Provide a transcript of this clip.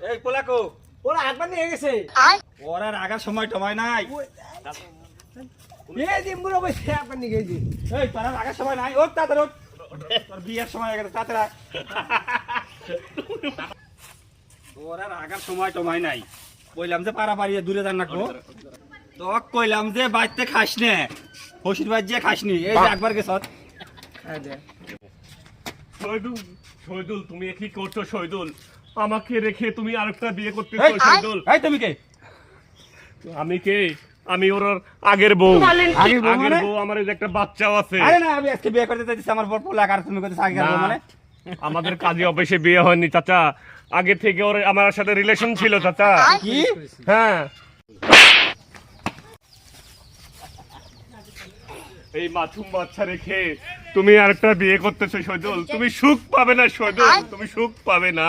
এই পোলাকো ওরা একবার নিয়ে গেছে ওরা রাগার সময় টমায় নাই। এই দিমগুলো বসে একবার নিয়ে গেছে। এই তোরা রাগার সময় নাই, ওঠ তাড়াতাড়ি ওঠ। তোর বিয়ের সময় হয়ে গেছে, তাড়াতাড়ি আয়। ওরা রাগার সময় টমায় নাই। কইলাম যে পারাপারি দূরে যান না কো। তো কইলাম যে বাইতে খাস নে, হসির বাজিয়ে খাসনি। এই যে একবার গেছ। শহীদুল, শহীদুল তুমি কি করছো শহীদুল? আমাকে রেখে তুমি আরেকটা বিয়ে এই করতেছো শহীদুল? এই তুমি কে? আমি কে? আমি ওর আগের বউ। আগের বউ মানে? বউ, আমার এই যে একটা বাচ্চাও আছে। আরে না, আমি আজকে বিয়ে করতে চাইছি, আমার বড় পোলা। আর তুমি কইতেছ আগের বউ মানে? আমাদের কাজী অফিসে বিয়ে হয়নি চাচা, আগে থেকে ওর আমার সাথে রিলেশন ছিল চাচা। কি? হ্যাঁ, এই মাথুম বাচ্চা রেখে তুমি আরেকটা বিয়ে করতেছো শহীদুল। তুমি সুখ পাবে না শহীদুল, তুমি সুখ পাবে না।